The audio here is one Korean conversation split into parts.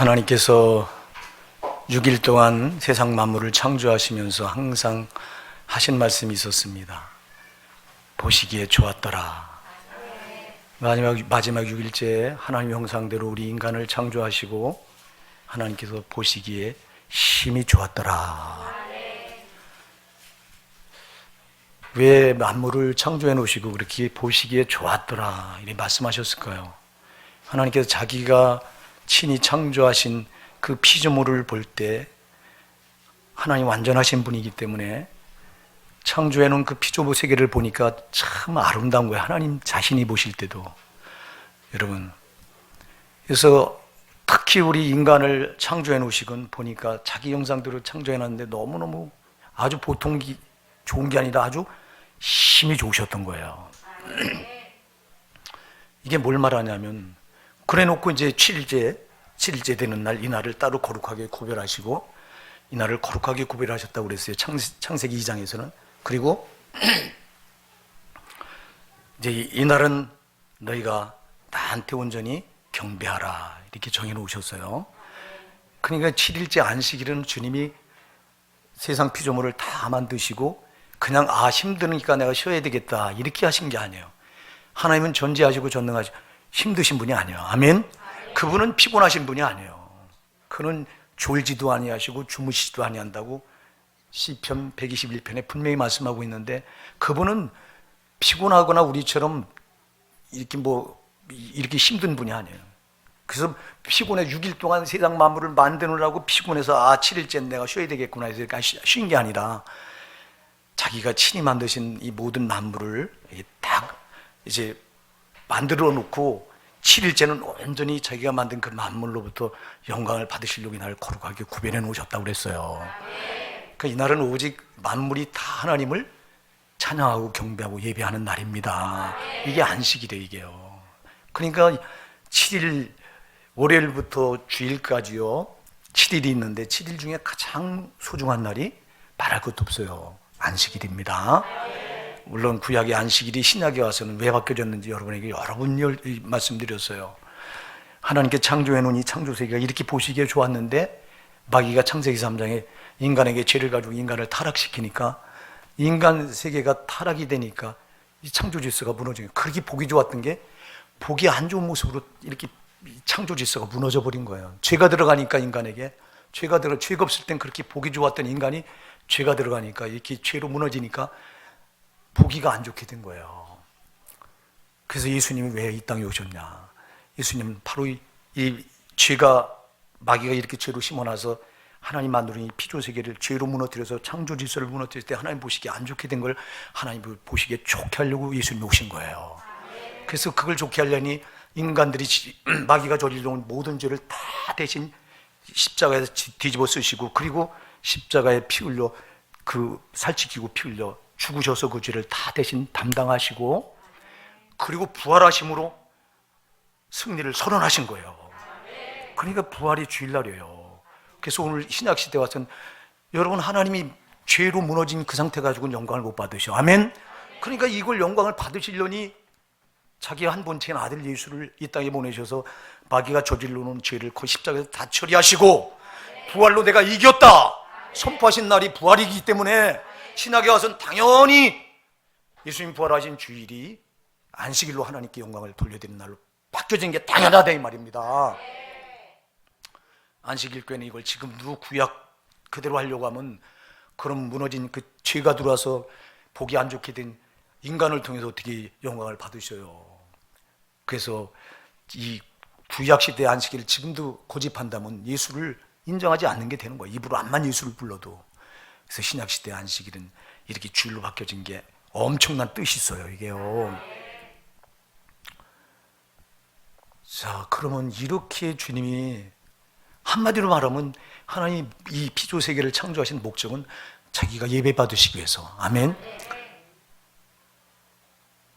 하나님께서 6일 동안 세상 만물을 창조하시면서 항상 하신 말씀이 있었습니다. 보시기에 좋았더라. 마지막 6일째에 하나님의 형상대로 우리 인간을 창조하시고 하나님께서 보시기에 심히 좋았더라. 왜 만물을 창조해 놓으시고 그렇게 보시기에 좋았더라 이렇게 말씀하셨을까요? 하나님께서 자기가 친히 창조하신 그 피조물을 볼 때 하나님 완전하신 분이기 때문에 창조해 놓은 그 피조물 세계를 보니까 참 아름다운 거예요. 하나님 자신이 보실 때도. 여러분, 그래서 특히 우리 인간을 창조해 놓으시건 보니까 자기 형상대로 창조해 놨는데 너무너무 아주 보통 좋은 게 아니라 아주 심히 좋으셨던 거예요. 이게 뭘 말하냐면, 그래 놓고 이제 7일째 되는 날, 이 날을 따로 거룩하게 구별하시고, 이 날을 거룩하게 구별하셨다고 그랬어요. 창세기 2장에서는. 그리고 이제 이 날은 너희가 나한테 온전히 경배하라 이렇게 정해 놓으셨어요. 그러니까 7일째 안식일은 주님이 세상 피조물을 다 만드시고 그냥 힘드니까 내가 쉬어야 되겠다 이렇게 하신 게 아니에요. 하나님은 전지하시고 전능하시고 힘드신 분이 아니에요. 아멘. 그분은 피곤하신 분이 아니에요. 그는 졸지도 아니하시고 주무시지도 아니한다고 시편 121편에 분명히 말씀하고 있는데, 그분은 피곤하거나 우리처럼 이렇게 힘든 분이 아니에요. 그래서 피곤해 6일 동안 세상 만물을 만드느라고 피곤해서 7일째 내가 쉬어야 되겠구나 해서 쉰 게 아니라 자기가 친히 만드신 이 모든 만물을 딱 이제 만들어 놓고 7일째는 온전히 자기가 만든 그 만물로부터 영광을 받으시려고 이날을 거룩하게 구별해 놓으셨다고 그랬어요. 그러니까 이날은 오직 만물이 다 하나님을 찬양하고 경배하고 예배하는 날입니다. 이게 안식일이에요, 이게요. 그러니까 7일, 월요일부터 주일까지요, 7일이 있는데 7일 중에 가장 소중한 날이 말할 것도 없어요. 안식일입니다. 물론 구약의 안식일이 신약에 와서는 왜 바뀌어졌는지 여러분에게 여러 번 말씀드렸어요. 하나님께 창조해 놓은 이 창조세계가 이렇게 보시기에 좋았는데 마귀가 창세기 3장에 인간에게 죄를 가지고 인간을 타락시키니까 인간 세계가 타락이 되니까 이 창조 질서가 무너지는, 그렇게 보기 좋았던 게 보기 안 좋은 모습으로 이렇게 창조 질서가 무너져 버린 거예요. 죄가 들어가니까 인간에게 죄가 없을 땐 그렇게 보기 좋았던 인간이 죄가 들어가니까 이렇게 죄로 무너지니까 보기가 안 좋게 된 거예요. 그래서 예수님이 왜 이 땅에 오셨냐? 예수님은 바로 이 죄가, 마귀가 이렇게 죄로 심어놔서 하나님 만드는 이 피조세계를 죄로 무너뜨려서 창조 질서를 무너뜨릴 때 하나님 보시기에 안 좋게 된 걸 하나님 보시기에 좋게 하려고 예수님이 오신 거예요. 그래서 그걸 좋게 하려니 인간들이 마귀가 저질러온 모든 죄를 다 대신 십자가에 뒤집어 쓰시고, 그리고 십자가에 피 흘려 살찌키고 피 흘려 죽으셔서 그 죄를 다 대신 담당하시고, 그리고 부활하심으로 승리를 선언하신 거예요. 그러니까 부활이 주일날이에요. 그래서 오늘 신약시대 와서는 여러분, 하나님이 죄로 무너진 그 상태 가지고는 영광을 못 받으셔. 아멘. 그러니까 이걸 영광을 받으시려니 자기 한 번째인 아들 예수를 이 땅에 보내셔서 마귀가 저질러 놓은 죄를 그 십자가에서 다 처리하시고 부활로 내가 이겼다 선포하신 날이 부활이기 때문에 신약에 와서는 당연히 예수님 부활하신 주일이 안식일로 하나님께 영광을 돌려드리는 날로 바뀌어진 게 당연하다 이 말입니다. 안식일 교회는 이걸 지금도 구약 그대로 하려고 하면, 그럼 무너진 그 죄가 들어와서 보기 안 좋게 된 인간을 통해서 어떻게 영광을 받으셔요. 그래서 이 구약 시대의 안식일을 지금도 고집한다면 예수를 인정하지 않는 게 되는 거예요. 입으로 암만 예수를 불러도. 그래서 신약 시대의 안식일은 이렇게 주일로 바뀌어진 게 엄청난 뜻이 있어요, 이게요. 자, 그러면 이렇게 주님이 한마디로 말하면 하나님 이 피조세계를 창조하신 목적은 자기가 예배받으시기 위해서. 아멘.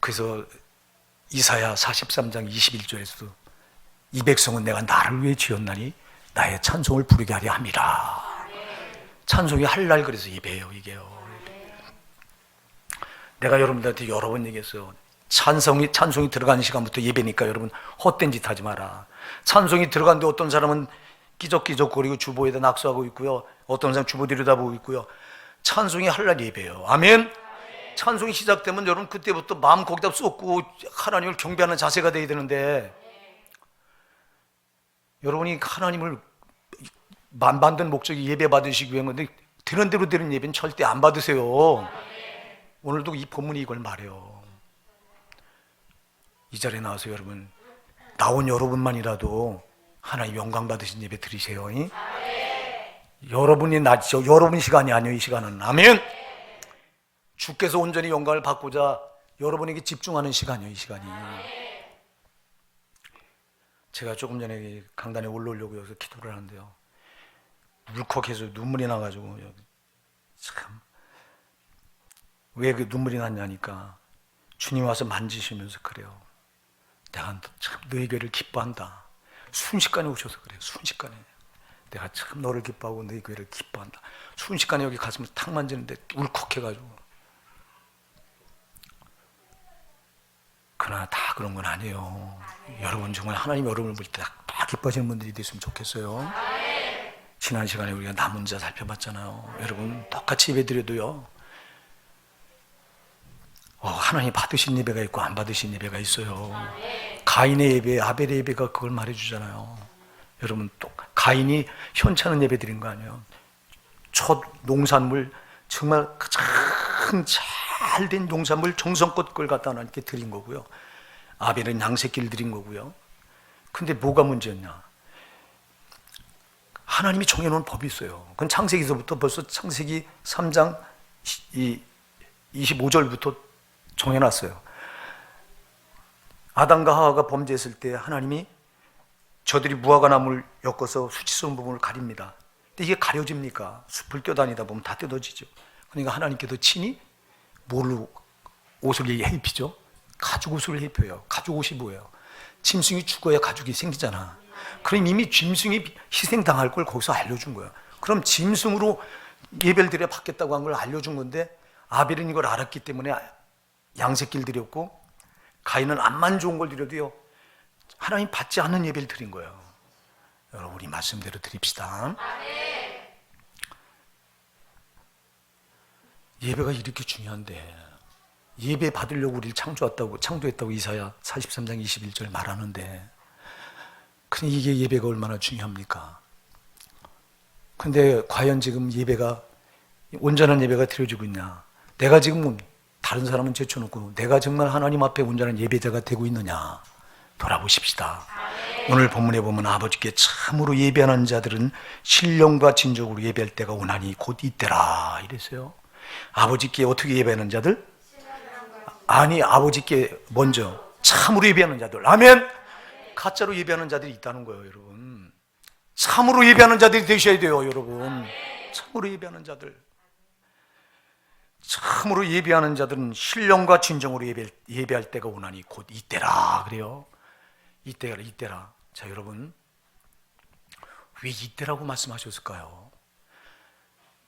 그래서 이사야 43장 21절에서도 이 백성은 내가 나를 위해 지었나니 나의 찬송을 부르게 하려 함이라. 찬송이 할 날, 그래서 예배예요, 이게요. 내가 여러분들한테 여러 번 얘기했어요. 찬송이 들어가는 시간부터 예배니까 여러분 헛된 짓 하지 마라. 찬송이 들어갔는데 어떤 사람은 끼적끼적거리고 주보에다 낙서하고 있고요. 어떤 사람 주보 들여다보고 있고요. 찬송이 할랄 예배예요. 아멘. 찬송이 시작되면 여러분 그때부터 마음 거기다 쏟고 하나님을 경배하는 자세가 돼야 되는데, 여러분이 하나님을 만든 목적이 예배 받으시기 위한 건데 되는 대로 되는 예배는 절대 안 받으세요. 오늘도 이 본문이 이걸 말해요. 이 자리에 나와서 여러분, 나온 여러분만이라도 하나님 영광 받으신 예배 드리세요. 여러분이 낮죠. 여러분 시간이 아니에요. 이 시간은. 아멘. 주께서 온전히 영광을 받고자 여러분에게 집중하는 시간이에요. 이 시간이. 제가 조금 전에 강단에 올라오려고 여기서 기도를 하는데요, 울컥해서 눈물이 나가지고, 참, 왜 그 눈물이 났냐니까 주님 와서 만지시면서 그래요. 내가 참 너의 교회를 기뻐한다. 순식간에 오셔서 그래요. 순식간에. 내가 참 너를 기뻐하고 너의 교회를 기뻐한다. 순식간에 여기 가슴을 탁 만지는데 울컥해가지고. 그러나 다 그런 건 아니에요. 여러분 정말 하나님 여러분을 볼 때 다 기뻐하시는 분들이 됐으면 좋겠어요. 지난 시간에 우리가 남은 자 살펴봤잖아요. 여러분 똑같이 예배드려도요, 하나님 받으신 예배가 있고 안 받으신 예배가 있어요. 가인의 예배, 아벨의 예배가 그걸 말해주잖아요. 여러분 또 가인이 현찮은 예배 드린 거 아니에요. 첫 농산물, 정말 가장 잘된 농산물 정성껏 그걸 갖다 하나님께 드린 거고요. 아벨은 양새끼를 드린 거고요. 근데 뭐가 문제였냐? 하나님이 정해놓은 법이 있어요. 그건 창세기서부터 벌써 창세기 3장 25절부터 정해놨어요. 아담과 하와가 범죄했을 때 하나님이 저들이 무화과 나무를 엮어서 수치스러운 부분을 가립니다. 근데 이게 가려집니까? 숲을 뛰어다니다 보면 다 뜯어지죠. 그러니까 하나님께서 친히 뭘로 옷을 입히죠? 가죽 옷을 입혀요. 가죽 옷이 뭐예요? 짐승이 죽어야 가죽이 생기잖아. 그럼 이미 짐승이 희생당할 걸 거기서 알려준 거야. 그럼 짐승으로 예배를 드려 받겠다고 한 걸 알려준 건데, 아벨은 이걸 알았기 때문에 양새끼를 드렸고, 가인은 암만 좋은 걸 드려도요, 하나님 받지 않는 예배를 드린 거예요. 여러분 우리 말씀대로 드립시다. 예배가 이렇게 중요한데, 예배 받으려고 우리를 창조했다고 이사야 43장 21절 말하는데, 근데 이게 예배가 얼마나 중요합니까? 근데 과연 지금 예배가, 온전한 예배가 드려지고 있냐? 내가 지금 다른 사람은 제쳐놓고 내가 정말 하나님 앞에 온전한 예배자가 되고 있느냐? 돌아보십시다. 오늘 본문에 보면 아버지께 참으로 예배하는 자들은 신령과 진정으로 예배할 때가 오나니 곧 이때라 이랬어요. 아버지께 어떻게 예배하는 자들? 아니, 아버지께 먼저 참으로 예배하는 자들. 아멘. 가짜로 예배하는 자들이 있다는 거예요, 여러분. 참으로 예배하는 자들이 되셔야 돼요, 여러분. 참으로 예배하는 자들. 참으로 예배하는 자들은 신령과 진정으로 예배할 때가 오나니 곧 이때라 그래요. 이때라. 자, 여러분, 왜 이때라고 말씀하셨을까요?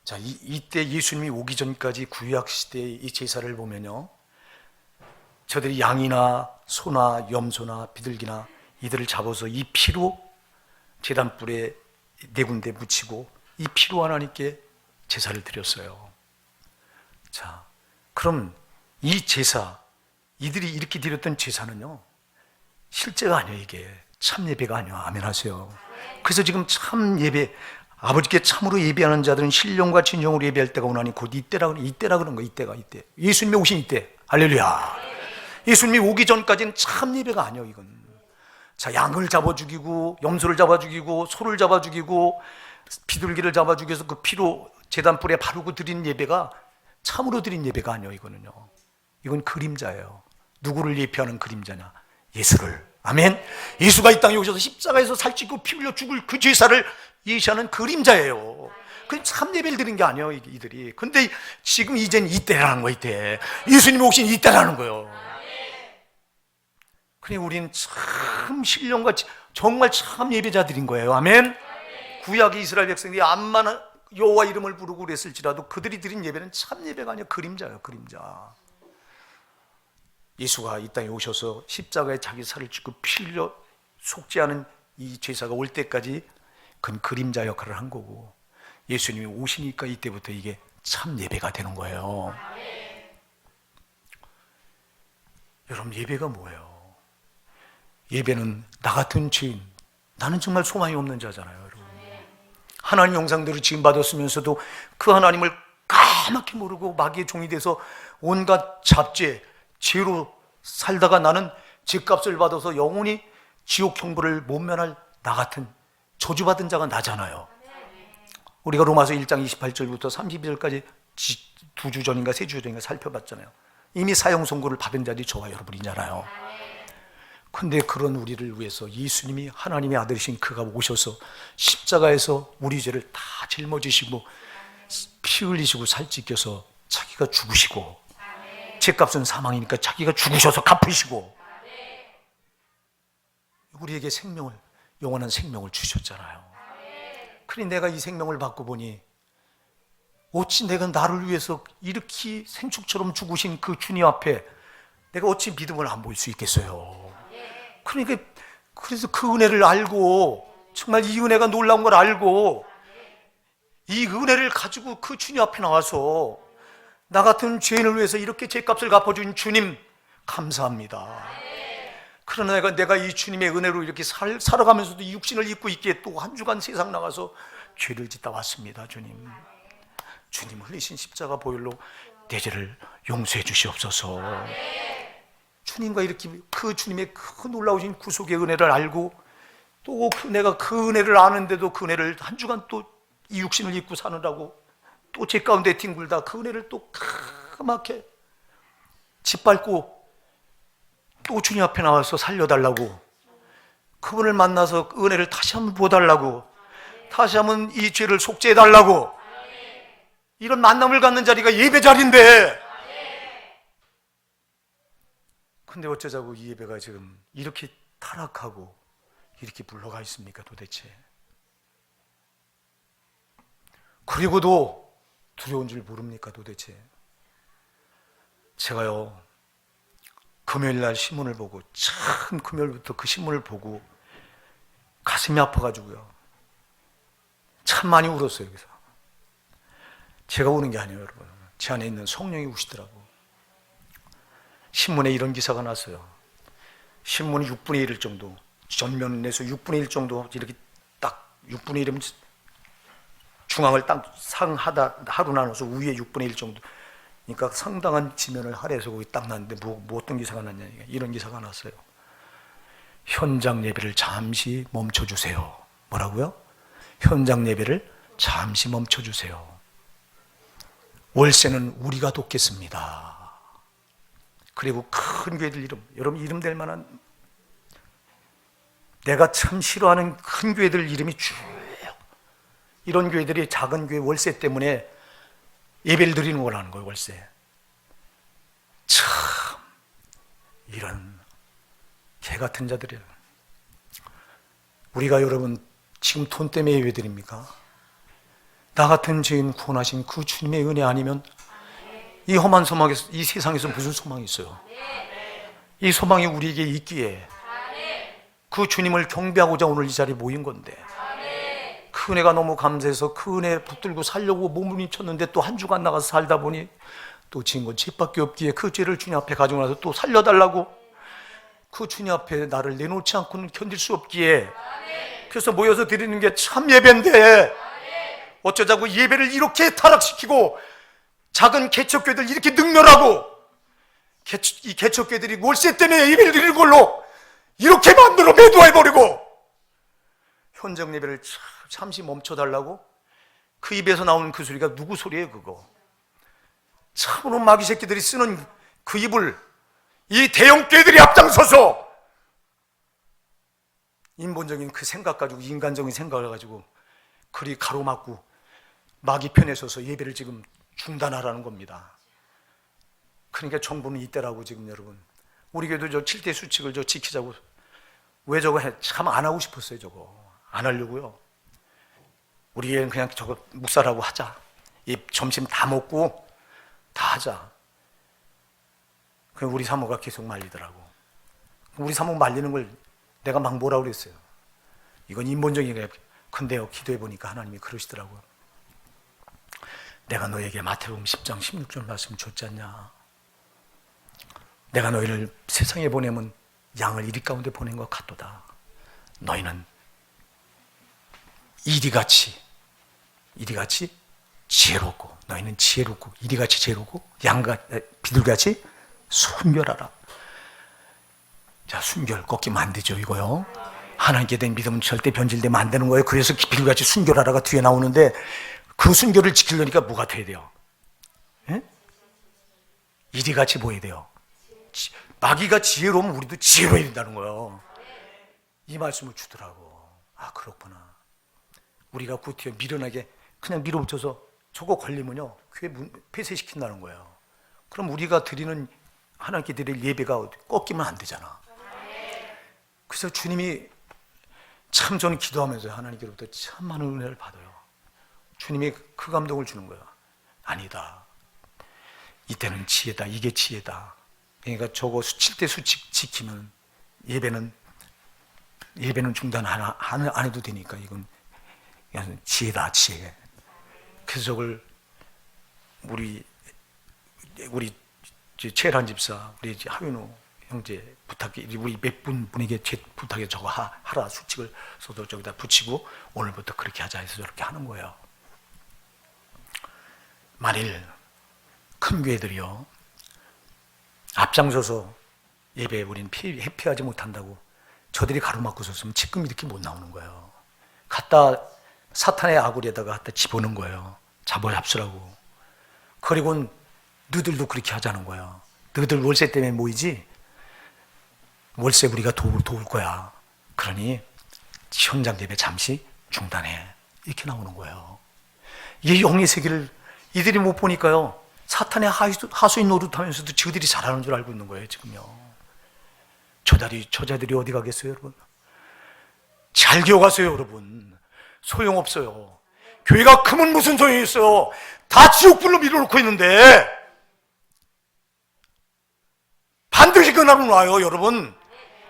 자, 이때 예수님이 오기 전까지 구약 시대의 이 제사를 보면요, 저들이 양이나 소나 염소나 비둘기나 이들을 잡아서 이 피로 제단불에 네 군데 묻히고 이 피로 하나님께 제사를 드렸어요. 자, 그럼 이 제사, 이들이 이렇게 드렸던 제사는요, 실제가 아니에요. 이게 참 예배가 아니에요. 아멘 하세요. 그래서 지금 참 예배, 아버지께 참으로 예배하는 자들은 신령과 진정으로 예배할 때가 오나니 곧 이때라 그런 거예요. 이때. 예수님이 오신 이때. 할렐루야. 예수님이 오기 전까지는 참 예배가 아니에요, 이건. 자, 양을 잡아 죽이고, 염소를 잡아 죽이고, 소를 잡아 죽이고, 비둘기를 잡아 죽여서 그 피로 제단불에 바르고 드린 예배가 참으로 드린 예배가 아니에요, 이거는요. 이건 그림자예요. 누구를 예표하는 그림자냐? 예수를. 아멘. 예수가 이 땅에 오셔서 십자가에서 살찌고 피 흘려 죽을 그 제사를 예시하는 그림자예요. 그 참 예배를 드린 게 아니에요, 이들이. 근데 지금 이젠 이때라는 거예요, 이때. 예수님이 오신 이때라는 거예요. 그래, 우리는 참 신령과 정말 참 예배자들인 거예요. 아멘. 구약의 이스라엘 백성들이 암만 여호와 이름을 부르고 그랬을지라도 그들이 드린 예배는 참 예배가 아니라 그림자예요, 그림자. 예수가 이 땅에 오셔서 십자가에 자기 살을 찢고 피 흘려 속지 않은 이 제사가 올 때까지 그건 그림자 역할을 한 거고, 예수님이 오시니까 이때부터 이게 참 예배가 되는 거예요. 여러분, 예배가 뭐예요? 예배는 나 같은 죄인, 나는 정말 소망이 없는 자잖아요, 여러분. 하나님 형상대로 지음받았으면서도 그 하나님을 까맣게 모르고 마귀의 종이 돼서 온갖 잡죄, 죄로 살다가 나는 죄값을 받아서 영원히 지옥 형벌을 못 면할 나 같은 저주받은 자가 나잖아요. 우리가 로마서 1장 28절부터 32절까지 2주 전인가 3주 전인가 살펴봤잖아요. 이미 사형 선고를 받은 자들이 저와 여러분이잖아요. 근데 그런 우리를 위해서 예수님이 하나님의 아들이신 그가 오셔서 십자가에서 우리 죄를 다 짊어지시고 피 흘리시고 살 찢겨서 자기가 죽으시고, 죄값은 사망이니까 자기가 죽으셔서 갚으시고 우리에게 생명을, 영원한 생명을 주셨잖아요. 그러니 내가 이 생명을 받고 보니 어찌 내가 나를 위해서 이렇게 생축처럼 죽으신 그 주님 앞에 내가 어찌 믿음을 안 보일 수 있겠어요. 그러니까 그래서 그 은혜를 알고, 정말 이 은혜가 놀라운 걸 알고 이 은혜를 가지고 그 주님 앞에 나와서 나 같은 죄인을 위해서 이렇게 죄값을 갚아준 주님 감사합니다. 그러나 내가 이 주님의 은혜로 이렇게 살아가면서도 이 육신을 입고 있기에 또 한 주간 세상 나가서 죄를 짓다 왔습니다. 주님 흘리신 십자가 보혈로 내 죄를 용서해 주시옵소서. 주님과 이렇게 그 주님의 그 놀라우신 구속의 은혜를 알고, 또 내가 그 은혜를 아는데도 그 은혜를 한 주간 또 이 육신을 입고 사느라고 또 죄 가운데 뒹굴다 그 은혜를 또 까맣게 짓밟고 또 주님 앞에 나와서 살려달라고, 그분을 만나서 은혜를 다시 한번 보달라고, 다시 한번 이 죄를 속죄해달라고, 이런 만남을 갖는 자리가 예배 자리인데, 근데 어쩌자고 이 예배가 지금 이렇게 타락하고 이렇게 불러가 있습니까 도대체? 그리고도 두려운 줄 모릅니까 도대체? 제가요, 금요일날 신문을 보고, 참 금요일부터 그 신문을 보고 가슴이 아파가지고요, 참 많이 울었어요. 여기서 제가 우는 게 아니에요, 여러분. 제 안에 있는 성령이 우시더라고. 신문에 이런 기사가 났어요. 신문이 6분의 1일 정도, 전면에서 6분의 1 정도 이렇게 딱 6분의 1이면 중앙을 딱 상하다 하루 나눠서 위에 6분의 1 정도, 그러니까 상당한 지면을 할애해서 거기 딱 났는데 뭐 어떤 기사가 났냐, 이런 기사가 났어요. 현장 예배를 잠시 멈춰주세요. 뭐라고요? 현장 예배를 잠시 멈춰주세요. 월세는 우리가 돕겠습니다. 그리고 큰 교회들 이름, 여러분 이름 될 만한, 내가 참 싫어하는 큰 교회들 이름이 쭉, 이런 교회들이 작은 교회 월세 때문에 예배를 드리는 거라는 거예요. 월세. 참 이런 개 같은 자들이에요. 우리가 여러분 지금 돈 때문에 예배 드립니까? 나 같은 죄인 구원하신 그 주님의 은혜 아니면 이 험한 소망에서, 이 세상에서 무슨 소망이 있어요? 이 소망이 우리에게 있기에 그 주님을 경배하고자 오늘 이 자리에 모인 건데, 그 은혜가 너무 감사해서 그 은혜 붙들고 살려고 몸부림쳤는데 또 한 주간 나가서 살다 보니 또 지은 건 죄밖에 없기에 그 죄를 주님 앞에 가지고 나서 또 살려달라고, 그 주님 앞에 나를 내놓지 않고는 견딜 수 없기에 그래서 모여서 드리는 게 참 예배인데, 어쩌자고 예배를 이렇게 타락시키고 작은 개척교회들 이렇게 능멸하고, 이 개척교회들이 월세 때문에 예배를 드리는 걸로 이렇게 만들어 매도해버리고, 현장 예배를 잠시 멈춰달라고, 그 입에서 나오는 그 소리가 누구 소리예요? 그거 참으로 마귀 새끼들이 쓰는 그 입을 이 대형 교회들이 앞장서서 인본적인 그 생각 가지고, 인간적인 생각을 가지고 그리 가로막고 마귀 편에 서서 예배를 지금 중단하라는 겁니다. 그러니까 정부는 이때라고 지금 여러분, 우리 교회도 저 7대 수칙을 저 지키자고, 왜 저거 참 안 하고 싶었어요. 저거 안 하려고요. 우리 교회는 그냥 저거 묵살하고 하자, 이 점심 다 먹고 다 하자. 그럼 우리 사모가 계속 말리더라고. 우리 사모 말리는 걸 내가 막 뭐라 그랬어요. 이건 인본적인 거야. 근데요, 기도해 보니까 하나님이 그러시더라고요. 내가 너에게 마태복음 10장 16절 말씀 줬지 않냐. 내가 너희를 세상에 보내면 양을 이리 가운데 보낸 것 같도다. 너희는 이리같이 지혜롭고, 너희는 지혜롭고 이리같이 지혜롭고 비둘기같이 순결하라. 자, 순결 꺾이면 안 되죠, 이거요. 하나님께 대한 믿음은 절대 변질되면 안 되는 거예요. 그래서 비둘기같이 순결하라가 뒤에 나오는데, 그 순결을 지키려니까 뭐가 돼야 돼요? 예? 이리같이 보여야 돼요. 마귀가 지혜로우면 우리도 지혜로워야 된다는 거예요. 이 말씀을 주더라고. 아, 그렇구나. 우리가 구티에 미련하게 그냥 밀어붙여서 저거 걸리면요, 교회 폐쇄시킨다는 거예요. 그럼 우리가 드리는, 하나님께 드릴 예배가 꺾이면 안 되잖아. 그래서 주님이 참, 저는 기도하면서 하나님께로부터 참 많은 은혜를 받아요. 주님이 그 감동을 주는 거예요. 아니다, 이때는 지혜다. 이게 지혜다. 그러니까 저거 7대 수칙 지키면 예배는 중단 안 해도 되니까 이건 지혜다, 지혜. 그래서 저걸 우리 최란 집사, 우리 하윤호 형제 부탁해, 우리 몇 분에게 제 부탁해 저거 하라, 수칙을 써서 저기다 붙이고 오늘부터 그렇게 하자 해서 저렇게 하는 거예요. 만일 큰 교회들이요, 앞장서서 예배에 우리는 회피하지 못한다고 저들이 가로막고 섰으면 지금 이렇게 못 나오는 거예요. 갖다 사탄의 아구리에다가 갖다 집어넣은 거예요. 잡으라고. 그리고 너희들도 그렇게 하자는 거예요. 너희들 월세 때문에 모이지? 월세 우리가 도울 거야. 그러니 현장 예배 잠시 중단해. 이렇게 나오는 거예요. 이 영의 세계를 이들이 못 보니까요, 사탄의 하수인 노릇하면서도 저들이 잘하는 줄 알고 있는 거예요, 지금요. 저자들이 어디 가겠어요, 여러분? 잘 기억하세요, 여러분. 소용없어요. 교회가 크면 무슨 소용이 있어요? 다 지옥불로 밀어놓고 있는데 반드시 그날은 와요, 여러분.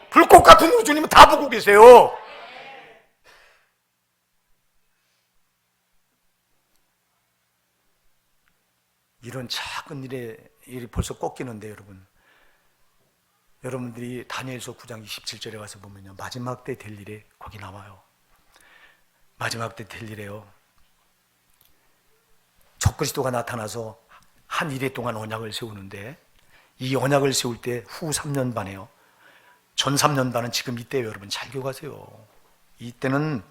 불꽃 같은 우주님은 다 보고 계세요. 이런 작은 일이 벌써 꺾이는데, 여러분들이 다니엘서 9장 27절에 가서 보면요, 마지막 때 될 일에 거기 나와요. 마지막 때 될 일에요, 적그리스도가 나타나서 한 이래 동안 언약을 세우는데, 이 언약을 세울 때 후 3년 반에요, 전 3년 반은 지금 이때예요. 여러분 잘 기억하세요. 이때는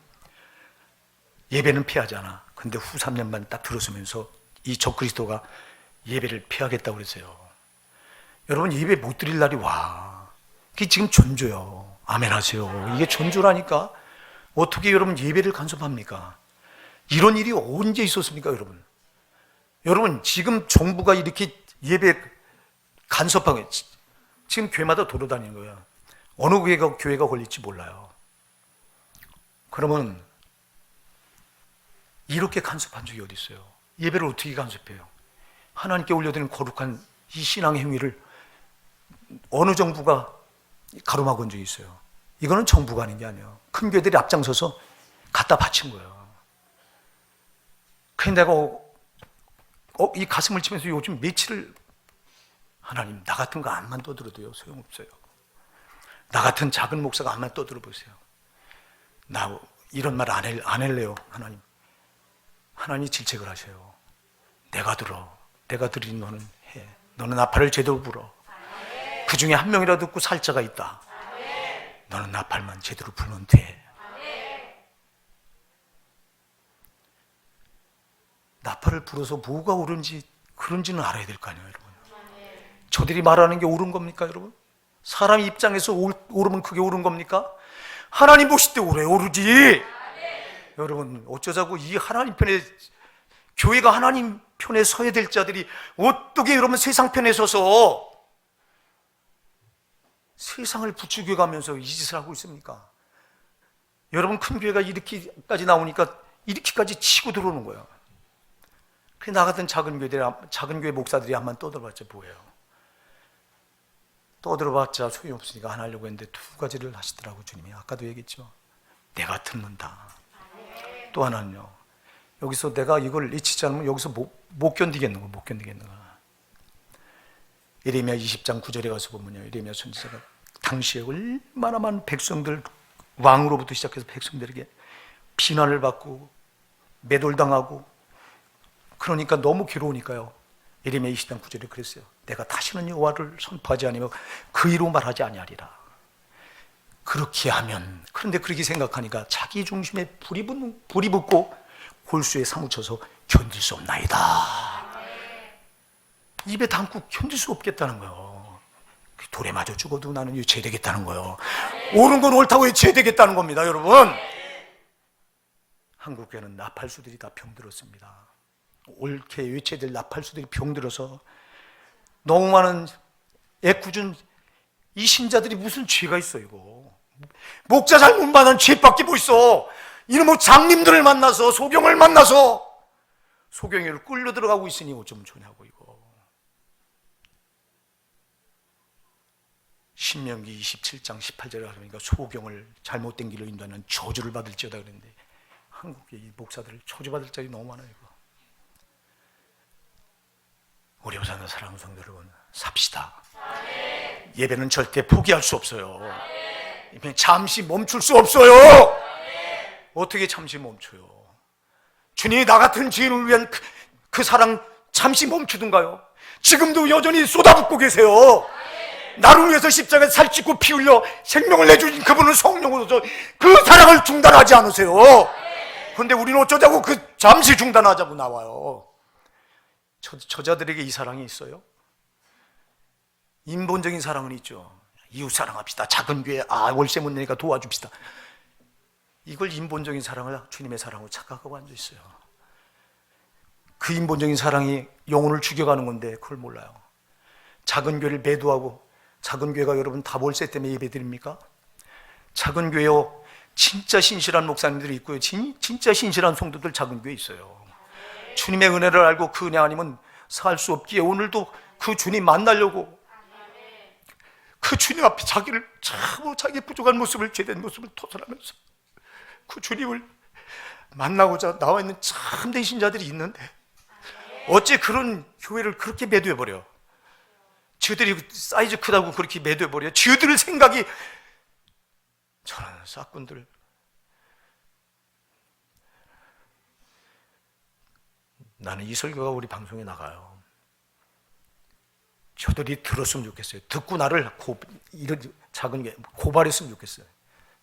예배는 피하지 않아. 근데 후 3년 반 딱 들어서면서 이 적그리스도가 예배를 피하겠다고 그랬어요. 여러분 예배 못 드릴 날이 와. 그게 지금 전조요. 아멘 하세요. 이게 전조라니까. 어떻게 여러분 예배를 간섭합니까? 이런 일이 언제 있었습니까, 여러분? 여러분 지금 정부가 이렇게 예배 간섭하고 지금 교회마다 돌아다니는 거야. 어느 교회가 걸릴지 몰라요. 그러면 이렇게 간섭한 적이 어디 있어요? 예배를 어떻게 간섭해요? 하나님께 올려드리는 거룩한 이 신앙의 행위를 어느 정부가 가로막은 적이 있어요? 이거는 정부가 하는 게 아니에요. 큰 교회들이 앞장서서 갖다 바친 거예요. 그래서 내가 이 가슴을 치면서 요즘 며칠을, 하나님 나 같은 거 암만 떠들어도요 소용없어요. 나 같은 작은 목사가 암만 떠들어보세요. 나 이런 말 안 할래요. 하나님 질책을 하셔요. 내가 들으니 너는 해. 너는 나팔을 제대로 불어. 그 중에 한 명이라도 듣고 살 자가 있다. 너는 나팔만 제대로 불면 돼. 나팔을 불어서 뭐가 그런지는 알아야 될 거 아니에요, 여러분. 저들이 말하는 게 옳은 겁니까, 여러분? 사람 입장에서 옳으면 그게 옳은 겁니까? 하나님 보실 때 오르지. 여러분 어쩌자고 이 하나님 편에, 교회가 하나님 편에 서야 될 자들이 어떻게 여러분 세상 편에 서서 세상을 부추겨 가면서 이 짓을 하고 있습니까? 여러분 큰 교회가 이렇게까지 나오니까 이렇게까지 치고 들어오는 거예요. 그 나 같은 작은 교회 목사들이 한번 떠들어봤자 뭐예요? 떠들어봤자 소용없으니까 안 하려고 했는데 두 가지를 하시더라고 주님이. 아까도 얘기했죠. 내가 듣는다. 또 하나는요, 여기서 내가 이걸 잊히지 않으면 여기서 못 견디겠는 거야, 못 견디겠는 거야. 예레미야 20장 9절에 가서 보면요, 예레미야 선지자가 당시에 얼마나 많은 백성들, 왕으로부터 시작해서 백성들에게 비난을 받고 매돌당하고, 그러니까 너무 괴로우니까요, 예레미야 20장 9절에 그랬어요. 내가 다시는 여호와를 선포하지 아니하며 그 이로 말하지 아니하리라. 그렇게 하면, 그런데 그렇게 생각하니까 자기 중심에 불이 붙고 골수에 사무쳐서 견딜 수 없나이다. 입에 담고 견딜 수 없겠다는 거예요. 돌에 맞아 죽어도 나는 유죄되겠다는 거예요. 옳은 건 옳다고 유죄되겠다는 겁니다, 여러분. 한국교회는 나팔수들이 다 병들었습니다. 옳게 유죄될 나팔수들이 병들어서 너무 많은 애꿎은 이 신자들이 무슨 죄가 있어, 이거. 목자 잘못 만난 죄밖에 뭐 있어. 이놈의 장님들을 만나서, 소경을 만나서 소경이를 끌려 들어가고 있으니 어쩌면 좋냐고, 이거. 신명기 27장 18절에 가보니까 소경을 잘못된 길로 인도하는 저주를 받을지어다 그랬는데, 한국의 이 목사들 저주받을 자리 너무 많아요, 이거. 우리 오사는 사랑하는 성도 여러분, 삽시다. 예배는 절대 포기할 수 없어요. 잠시 멈출 수 없어요. 어떻게 잠시 멈춰요? 주님이 나 같은 죄인을 위한 그 사랑 잠시 멈추든가요? 지금도 여전히 쏟아붓고 계세요. 나를 위해서 십자가에 살찌고 피 흘려 생명을 내주신 그분은 성령으로서 그 사랑을 중단하지 않으세요. 그런데 우리는 어쩌자고 그 잠시 중단하자고 나와요. 저자들에게 이 사랑이 있어요? 인본적인 사랑은 있죠. 이웃 사랑합시다. 작은 교회, 월세 못 내니까 도와줍시다. 이걸 인본적인 사랑을 주님의 사랑으로 착각하고 앉아 있어요. 그 인본적인 사랑이 영혼을 죽여가는 건데 그걸 몰라요. 작은 교회를 매도하고, 작은 교회가 여러분 다 월세 때문에 예배 드립니까? 작은 교회요, 진짜 신실한 목사님들이 있고요, 진짜 신실한 성도들 작은 교회에 있어요. 주님의 은혜를 알고 그 은혜 아니면 살 수 없기에 오늘도 그 주님 만나려고 그 주님 앞에 자기를 참으로 자기 부족한 모습을, 죄된 모습을 토설하면서 그 주님을 만나고자 나와 있는 참된 신자들이 있는데 어째 그런 교회를 그렇게 매도해버려? 저들이 사이즈 크다고 그렇게 매도해버려? 저들 생각이, 저런 싹군들. 나는 이 설교가 우리 방송에 나가요. 저들이 들었으면 좋겠어요. 듣고 나를 이런 작은 게 고발했으면 좋겠어요.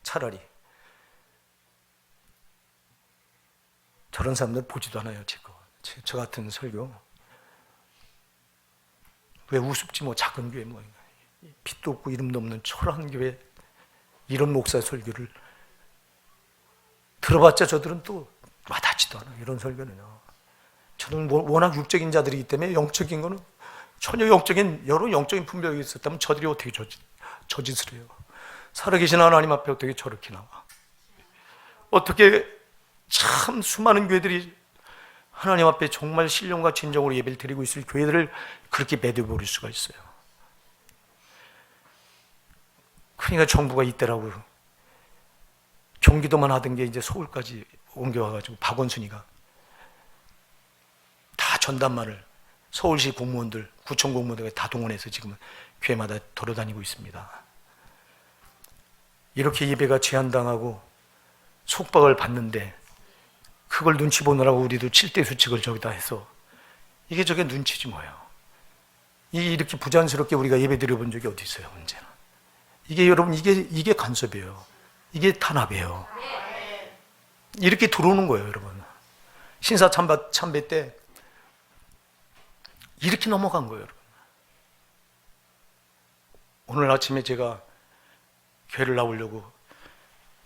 차라리. 저런 사람들 보지도 않아요, 저 같은 설교. 왜 우습지, 뭐 작은 교회, 뭐 빛도 없고 이름도 없는 초라한 교회, 이런 목사 설교를 들어봤자 저들은 또 와닿지도 않아요. 이런 설교는요. 저는 워낙 육적인 자들이기 때문에 영적인 거는 전혀 여러 영적인 분별이 있었다면 저들이 어떻게 저 짓을 해요? 살아계신 하나님 앞에 어떻게 저렇게 나와? 어떻게 참 수많은 교회들이 하나님 앞에 정말 신령과 진정으로 예배를 드리고 있을 교회들을 그렇게 매도해버릴 수가 있어요? 그러니까 정부가 이때라고 경기도만 하던 게 이제 서울까지 옮겨와가지고 박원순이가 다 전담만을 서울시 공무원들, 구청 공무원들 다 동원해서 지금은 교회마다 돌아다니고 있습니다. 이렇게 예배가 제한당하고 속박을 받는데 그걸 눈치 보느라고 우리도 7대 수칙을 저기다 해서 이게 저게 눈치지 뭐예요. 이렇게 부자연스럽게 우리가 예배 드려본 적이 어디 있어요, 언제나. 이게 여러분, 이게 간섭이에요. 이게 탄압이에요. 이렇게 들어오는 거예요, 여러분. 신사 참배 때 이렇게 넘어간 거예요, 여러분. 오늘 아침에 제가 교회를 나오려고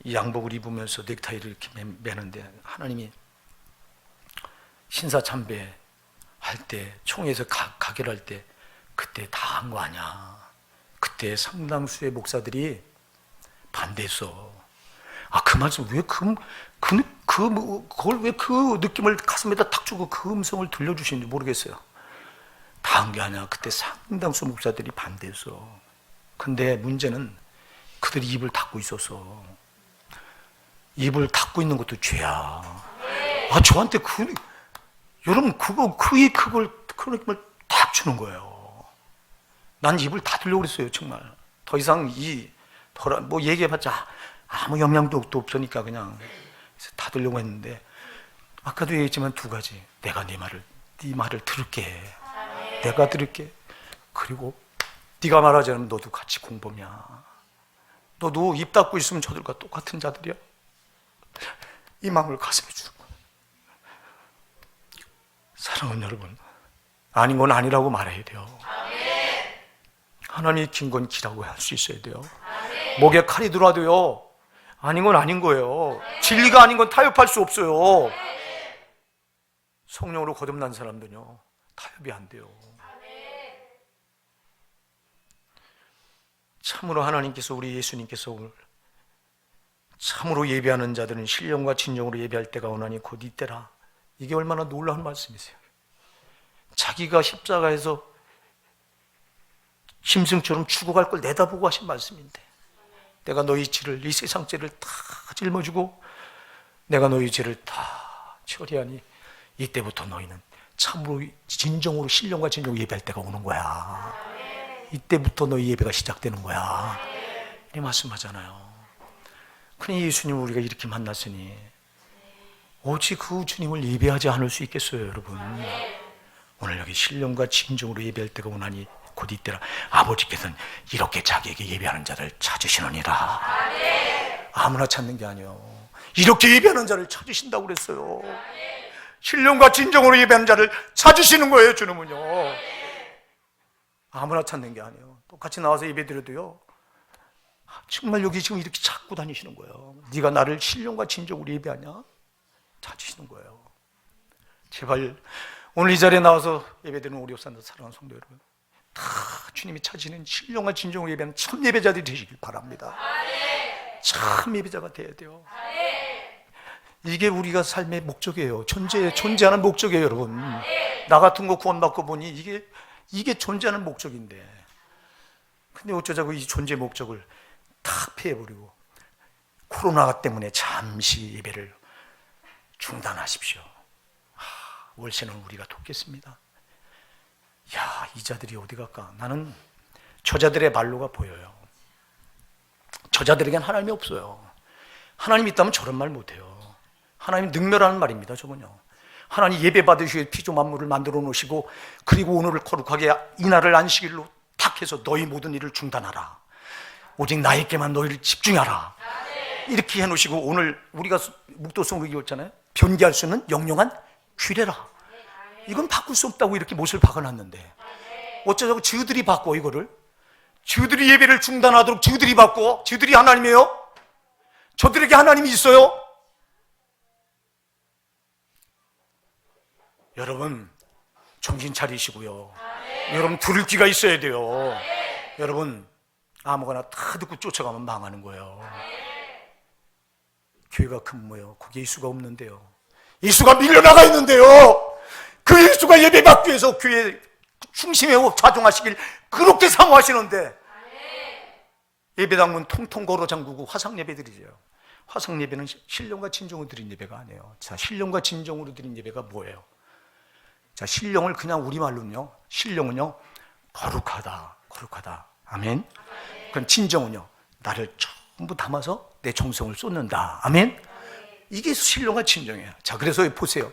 이 양복을 입으면서 넥타이를 이렇게 매는데 하나님이 신사 참배 할 때, 총회에서 가결할 때 그때 다 한 거 아니야. 그때 상당수의 목사들이 반대했어. 그 말씀 왜 그걸 왜 그 느낌을 가슴에다 탁 주고 그 음성을 들려주시는지 모르겠어요. 다 한 게 아니야. 그때 상당수 목사들이 반대했어. 근데 문제는 그들이 입을 닫고 있어서. 입을 닫고 있는 것도 죄야. 저한테 여러분 그걸 딱 주는 거예요. 난 입을 닫으려고 그랬어요. 정말 더 이상 뭐 얘기해봤자 아무 영향도 없으니까 그냥 닫으려고 했는데, 아까도 얘기했지만 두 가지. 내가 네 말을 들을게. 내가 들을게. 그리고 네가 말하지 않으면 너도 같이 공범이야. 너도 입 닫고 있으면 저들과 똑같은 자들이야. 이 마음을 가슴에 주는 거야. 사랑하는 여러분, 아닌 건 아니라고 말해야 돼요. 하나님이 긴 건 기라고 할 수 있어야 돼요. 목에 칼이 들어와도요, 아닌 건 아닌 거예요. 진리가 아닌 건 타협할 수 없어요. 성령으로 거듭난 사람들은요, 타협이 안 돼요. 참으로 하나님께서, 우리 예수님께서 참으로 예배하는 자들은 신령과 진정으로 예배할 때가 오나니 곧 이때라. 이게 얼마나 놀라운 말씀이세요. 자기가 십자가에서 짐승처럼 죽어갈 걸 내다보고 하신 말씀인데, 내가 너희 죄를, 이 세상 죄를 다 짊어지고 내가 너희 죄를 다 처리하니 이때부터 너희는 참으로 진정으로 신령과 진정으로 예배할 때가 오는 거야. 이때부터 너희 예배가 시작되는 거야. 이 말씀하잖아요. 그러니 예수님을 우리가 이렇게 만났으니 어찌 그 주님을 예배하지 않을 수 있겠어요, 여러분. 오늘 여기 신령과 진정으로 예배할 때가 오나니 곧 이때라. 아버지께서는 이렇게 자기에게 예배하는 자를 찾으시느니라. 아무나 찾는 게 아니에요. 이렇게 예배하는 자를 찾으신다고 그랬어요. 신령과 진정으로 예배하는 자를 찾으시는 거예요, 주님은요. 아무나 찾는 게 아니에요. 똑같이 나와서 예배 드려도요, 정말 여기 지금 이렇게 찾고 다니시는 거예요. 네가 나를 신령과 진정으로 예배하냐? 찾으시는 거예요. 제발 오늘 이 자리에 나와서 예배드리는 우리 옵산도 사랑하는 성도 여러분, 다 주님이 찾으시는 신령과 진정으로 예배하는 참 예배자들이 되시길 바랍니다. 참 예배자가 돼야 돼요. 이게 우리가 삶의 목적이에요. 존재하는 목적이에요, 여러분. 나 같은 거 구원받고 보니 이게 존재하는 목적인데, 근데 어쩌자고 이 존재 목적을 다 피해버리고 코로나 때문에 잠시 예배를 중단하십시오. 월세는 우리가 돕겠습니다. 야, 이 자들이 어디 갈까? 나는 저자들의 말로가 보여요. 저자들에겐 하나님이 없어요. 하나님이 있다면 저런 말 못해요. 하나님 능멸하는 말입니다, 저건요. 하나님 예배 받으시고 피조 만물을 만들어 놓으시고, 그리고 오늘을 거룩하게 이날을 안식일로 탁 해서 너희 모든 일을 중단하라. 오직 나에게만 너희를 집중하라. 이렇게 해놓으시고, 오늘 우리가 묵도성으로 얘기했잖아요. 변개할 수 있는 영영한 규례라. 이건 바꿀 수 없다고 이렇게 못을 박아놨는데 어쩌자고 저들이 바꿔 이거를? 저들이 예배를 중단하도록 저들이 바꿔? 저들이 하나님이에요? 저들에게 하나님이 있어요? 여러분 정신 차리시고요. 여러분 들을 귀가 있어야 돼요. 여러분 아무거나 다 듣고 쫓아가면 망하는 거예요. 교회가 근무해요. 거기에 예수가 없는데요. 예수가 밀려나가 있는데요. 그 예수가 예배 받기 위해서 교회 중심에 좌종하시길 그렇게 사모하시는데, 예배당문 통통 걸어 잠그고 화상 예배 드리죠. 화상 예배는 신령과 진정으로 드린 예배가 아니에요. 자, 신령과 진정으로 드린 예배가 뭐예요? 자, 신령을 그냥 우리말로는요, 신령은요 거룩하다, 거룩하다. 아멘. 그럼 진정은요, 나를 전부 담아서 내 정성을 쏟는다. 아멘. 이게 신령과 진정이에요. 자, 그래서 보세요.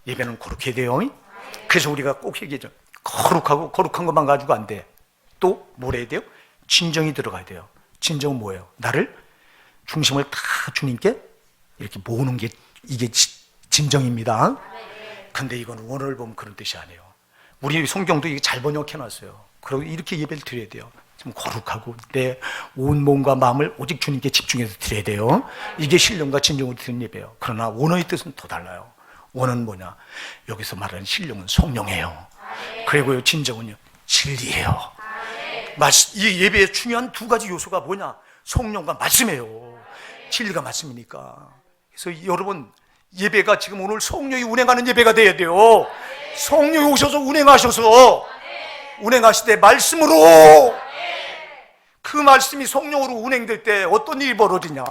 예배는 거룩해야 돼요. 그래서 우리가 꼭 얘기하죠. 거룩하고 거룩한 것만 가지고 안 돼. 또 뭘 해야 돼요? 진정이 들어가야 돼요. 진정은 뭐예요? 나를 중심을 다 주님께 이렇게 모으는 게 이게 진정입니다. 근데 이건 원어를 보면 그런 뜻이 아니에요. 우리 성경도 이게 잘 번역해놨어요. 그리고 이렇게 예배를 드려야 돼요. 좀 거룩하고 내 온 몸과 마음을 오직 주님께 집중해서 드려야 돼요. 이게 신령과 진정으로 드리는 예배예요. 그러나 원어의 뜻은 더 달라요. 원어는 뭐냐? 여기서 말하는 신령은 성령이에요. 그리고 진정은요 진리예요. 이 예배의 중요한 두 가지 요소가 뭐냐? 성령과 말씀이에요. 진리가 말씀이니까. 그래서 여러분 예배가 지금 오늘 성령이 운행하는 예배가 돼야 돼요. 성령이 오셔서 운행하셔서 운행하실 때 말씀으로, 그 말씀이 성령으로 운행될 때 어떤 일이 벌어지냐?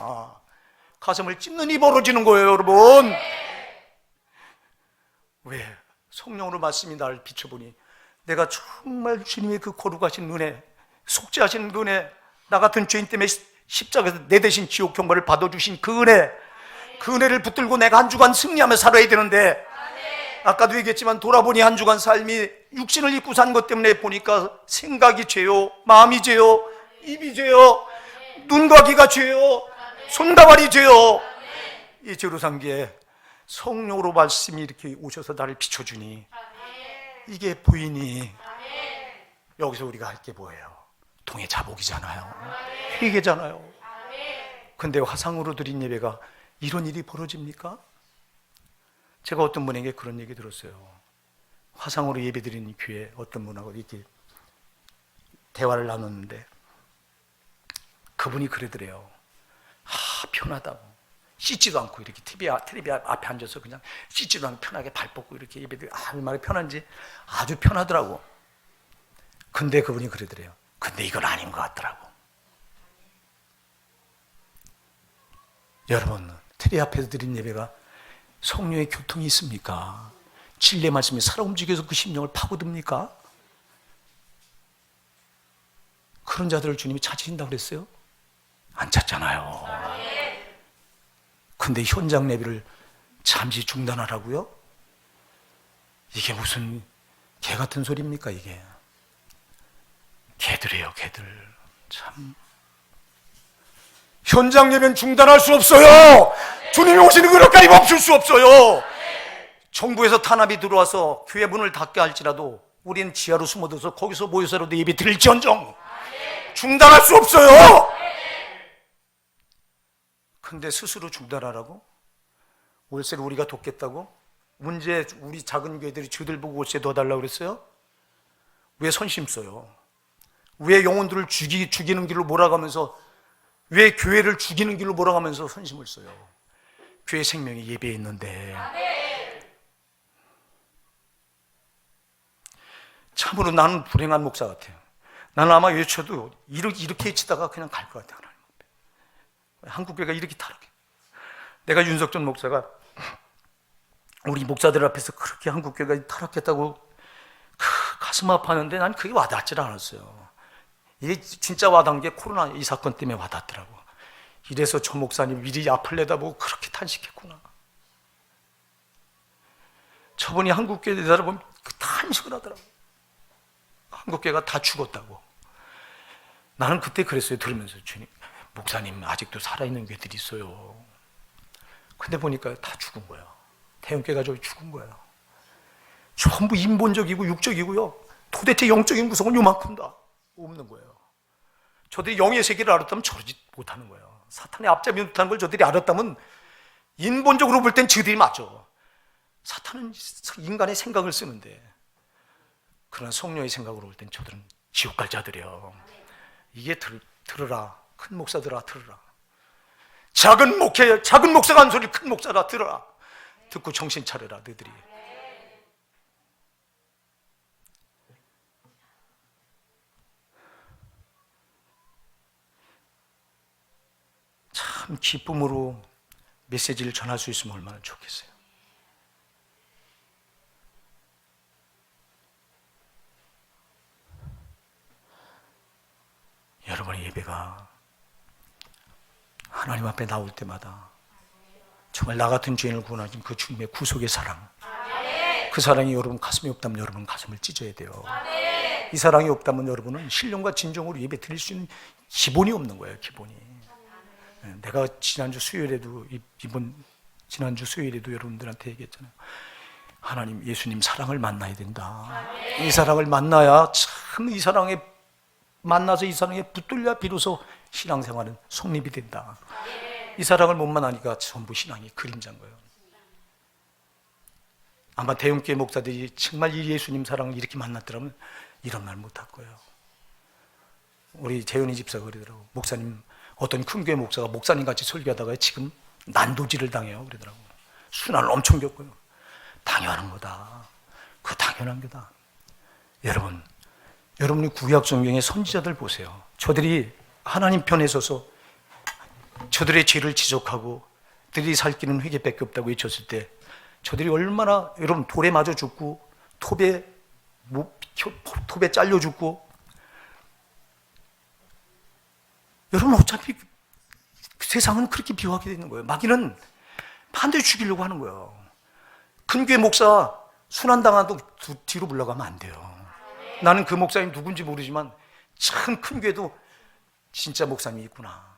가슴을 찢는 일이 벌어지는 거예요, 여러분. 왜? 성령으로 말씀이 나를 비춰보니 내가 정말 주님의 그 거룩하신 은혜, 속죄하신 은혜, 나 같은 죄인 때문에 십자가에서 내 대신 지옥 경벌을 받아주신 그 은혜, 그 은혜를 붙들고 내가 한 주간 승리하며 살아야 되는데, 아까도 얘기했지만 돌아보니 한 주간 삶이 육신을 입고 산 것 때문에 보니까 생각이 죄요, 마음이 죄요, 입이 죄요, 눈과 귀가 죄요, 손과 발이 죄요. 이 죄로 산 게 성령으로 말씀이 이렇게 오셔서 나를 비춰주니 이게 보이니 여기서 우리가 할 게 뭐예요? 통의 자복이잖아요. 회개잖아요. 근데 화상으로 드린 예배가 이런 일이 벌어집니까? 제가 어떤 분에게 그런 얘기 들었어요. 화상으로 예배 드리는 교회 어떤 분하고 이렇게 대화를 나눴는데 그분이 그러더래요. 편하다고. 씻지도 않고 이렇게 TV 앞에 앉아서 그냥 씻지도 않고 편하게 발 뻗고 이렇게 예배 드리고 얼마나 편한지 아주 편하더라고. 근데 그분이 그러더래요. 근데 이건 아닌 것 같더라고. 여러분, TV 앞에서 드린 예배가 성령의 교통이 있습니까? 진리의 말씀이 살아 움직여서 그 심령을 파고듭니까? 그런 자들을 주님이 찾으신다고 그랬어요? 안 찾잖아요. 근데 현장 예배를 잠시 중단하라고요? 이게 무슨 개 같은 소리입니까 이게? 개들이에요, 개들. 참. 현장 예배는 중단할 수 없어요. 주님이 오시는 그릇까지 멈출 수 없어요. 정부에서 탄압이 들어와서 교회 문을 닫게 할지라도 우리는 지하로 숨어들어서 거기서 모여서라도 예배 드릴지언정 중단할 수 없어요. 근데 스스로 중단하라고? 월세를 우리가 돕겠다고? 문제 우리 작은 교회들이 저들 보고 월세 더 달라고 그랬어요? 왜 선심 써요? 왜 영혼들을 죽이는 길로 몰아가면서, 왜 교회를 죽이는 길로 몰아가면서 선심을 써요? 교회 생명이 예배에 있는데. 참으로 나는 불행한 목사 같아요. 나는 아마 외쳐도 이렇게 외치다가 그냥 갈 것 같아요. 한국교회가 이렇게 타락해. 내가 윤석전 목사가 우리 목사들 앞에서 그렇게 한국교회가 타락했다고 가슴 아파하는데 난 그게 와닿질 않았어요. 이게 진짜 와닿은 게 코로나 이 사건 때문에 와닿더라고. 이래서 저 목사님 미리 앞을 내다보고 그렇게 탄식했구나. 저분이 한국교회 내다보면 탄식을 하더라고. 한국교회가 다 죽었다고. 나는 그때 그랬어요. 들으면서 주님, 목사님 아직도 살아있는 교회들이 있어요. 근데 보니까 다 죽은 거야. 태영교회가 저기 죽은 거야. 전부 인본적이고 육적이고요. 도대체 영적인 구성은 요만큼 다 없는 거예요. 저들이 영의 세계를 알았다면 저러지 못하는 거예요. 사탄의 앞잡이 못하는 걸 저들이 알았다면 인본적으로 볼 땐 저들이 맞죠. 사탄은 인간의 생각을 쓰는데, 그러나 성령의 생각으로 볼 땐 저들은 지옥 갈 자들이에요. 이게 들으라. 큰 목사들아 들으라. 작은 목사가 한 소리 큰 목사가 들어라. 듣고 정신 차려라 너희들이. 참 기쁨으로 메시지를 전할 수 있으면 얼마나 좋겠어요. 여러분의 예배가 하나님 앞에 나올 때마다 정말 나 같은 죄인을 구원하신 그 주님의 구속의 사랑, 그 사랑이 여러분 가슴에 없다면 여러분 가슴을 찢어야 돼요. 이 사랑이 없다면 여러분은 신령과 진정으로 예배 드릴 수 있는 기본이 없는 거예요. 기본이. 내가 지난주 수요일에도 여러분들한테 얘기했잖아요. 하나님, 예수님 사랑을 만나야 된다. 이 사랑을 만나야 참 이 사랑에 만나서 이 사랑에 붙들려 비로소 신앙생활은 성립이 된다. 이 사랑을 못 만나니까 전부 신앙이 그림자인 거예요. 아마 대형교회 목사들이 정말 이 예수님 사랑을 이렇게 만났더라면 이런 말 못할 거예요. 우리 재현이 집사가 그러더라고. 목사님, 어떤 큰 교회 목사가 목사님 같이 설교하다가 지금 난도질을 당해요. 그러더라고. 순환을 엄청 겪어요. 당연한 거다. 그 당연한 거다. 여러분이 구약 성경의 선지자들 보세요. 저들이 하나님 편에 서서 저들의 죄를 지적하고 그들이 살 길은 회개밖에 없다고 외쳤을 때 저들이 얼마나 여러분 돌에 맞아 죽고 톱에 잘려 죽고, 여러분 어차피 세상은 그렇게 비유하게 되는 거예요. 마귀는 반드시 죽이려고 하는 거예요. 큰 교회 목사 순환당한도 뒤로 물러가면 안 돼요. 나는 그 목사님 누군지 모르지만 참 큰 교회도 진짜 목사님이 있구나.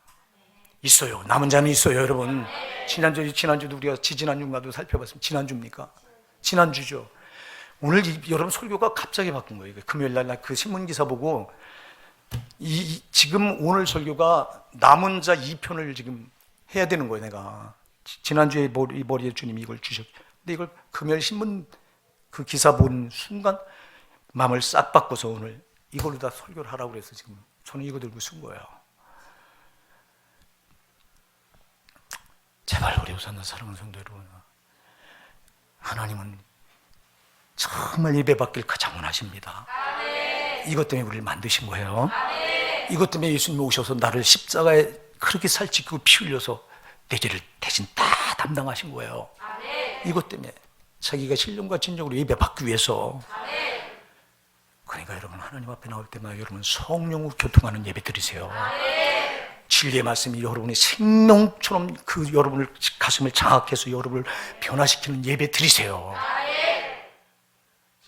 있어요. 남은 자는 있어요, 여러분. 지난주도 우리가 지난주인가도 살펴봤습니다. 지난주입니까? 지난주죠. 오늘 여러분 설교가 갑자기 바뀐 거예요. 금요일 날 그 신문 기사 보고 지금 오늘 설교가 남은 자 2편을 지금 해야 되는 거예요. 내가 지난주에 머리에 주님이 이걸 주셨. 근데 이걸 금요일 신문 그 기사 본 순간 마음을 싹 바꿔서 오늘 이걸로 다 설교를 하라고 그래서 지금 저는 이거 들고 쓴 거예요. 제발 우리 우산나 사랑하는 성도 여러분, 하나님은 정말 예배받길 가장 원하십니다. 이것 때문에 우리를 만드신 거예요. 이것 때문에 예수님이 오셔서 나를 십자가에 그렇게 살찌고 피 흘려서 내 죄를 대신 다 담당하신 거예요. 이것 때문에 자기가 신령과 진정으로 예배받기 위해서. 그러니까 여러분 하나님 앞에 나올 때마다 여러분 성령으로 교통하는 예배 드리세요. 진리의 말씀이 여러분의 생명처럼 그 여러분을 가슴을 장악해서 여러분을 변화시키는 예배 드리세요.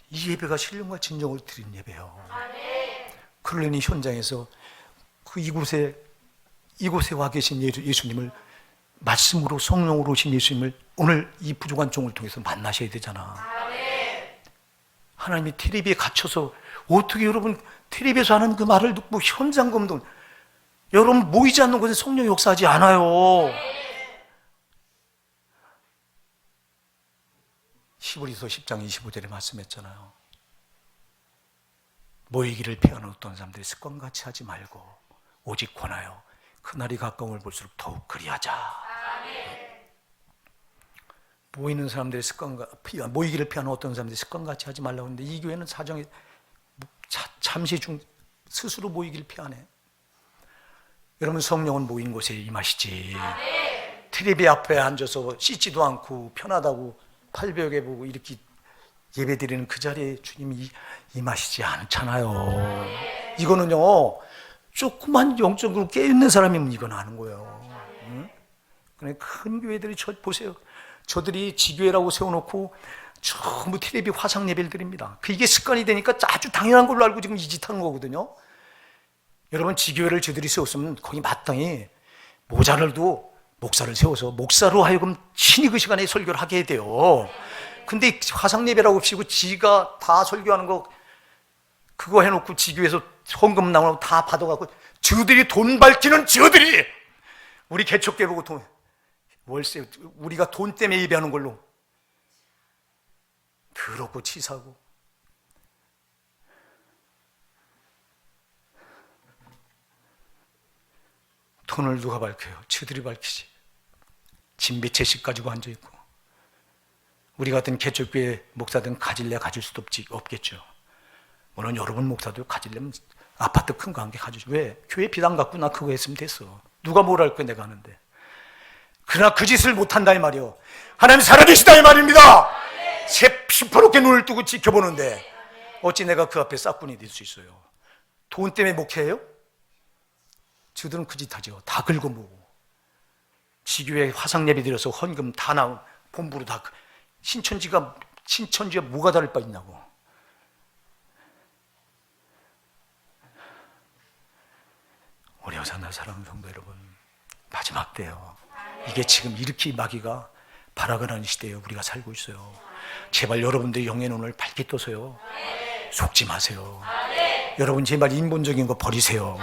이 예배가 신령과 진정으로 드린 예배예요. 그러니 현장에서 그 이곳에 와 계신 예수님을, 말씀으로 성령으로 오신 예수님을 오늘 이 부족한 종을 통해서 만나셔야 되잖아. 하나님이 텔레비에 갇혀서 어떻게 여러분 텔레비에서 하는 그 말을 듣고 현장 검도, 여러분 모이지 않는 곳에 성령이 역사하지 않아요. 히브리서 10장 25절에 말씀했잖아요. 모이기를 피하는 어떤 사람들이 습관같이 하지 말고 오직 권하여 그날이 가까움을 볼수록 더욱 그리하자. 모이는 사람들이 모이기를 피하는 어떤 사람들이 습관같이 하지 말라고 하는데 이 교회는 사정이 잠시 스스로 모이기를 피하네. 여러분 성령은 모인 곳에 임하시지. 텔레비 앞에 앉아서 씻지도 않고 편하다고 팔벽에 보고 이렇게 예배드리는 그 자리에 주님이 임하시지 않잖아요. 이거는요 조그만 영적으로 깨있는 사람이면 이건 아는 거예요. 응? 그러니까 큰 교회들이 보세요. 저들이 지교회라고 세워놓고 전부 텔레비 화상 예배를 드립니다. 이게 습관이 되니까 아주 당연한 걸로 알고 지금 이 짓 하는 거거든요. 여러분 지교회를 저들이 세웠으면 거기 마땅히 모자를도 목사를 세워서 목사로 하여금 신이 그 시간에 설교를 하게 해야 돼요. 근데 화상 예배라고 하시고 지가 다 설교하는 거 그거 해놓고 지교회에서 헌금 나오고 다 받아가고 저들이 돈 밝히는 저들이 우리 개척교회 보고 월세 우리가 돈 때문에 예배하는 걸로 더럽고 치사하고. 돈을 누가 밝혀요? 저들이 밝히지. 진배채식 가지고 앉아있고. 우리 같은 개척교회 목사들은 가질래 가질 수도 없겠죠. 물론 여러분 목사도 가지려면 아파트 큰 거 한 개 가지죠. 왜? 교회 비단 갖고 나 그거 했으면 됐어. 누가 뭘 할 거야 내가 하는데. 그러나 그 짓을 못한다 이 말이요. 하나님 살아계시다 이 말입니다. 시퍼렇게 눈을 뜨고 지켜보는데 어찌 내가 그 앞에 싹군이 될 수 있어요? 돈 때문에 목회해요? 저들은 그 짓 하죠. 다 긁어모으고 지교회 화상 예배 드려서 헌금 다 나온 본부로 다 신천지가 뭐가 다를 바 있냐고. 우리 호산나 사랑하는 성도 여러분, 마지막 때요. 이게 지금 이렇게 마귀가 발악하는 시대에 우리가 살고 있어요. 제발 여러분들 영의 눈을 밝게 떠서요. 속지 마세요. 여러분 제발 인본적인 거 버리세요.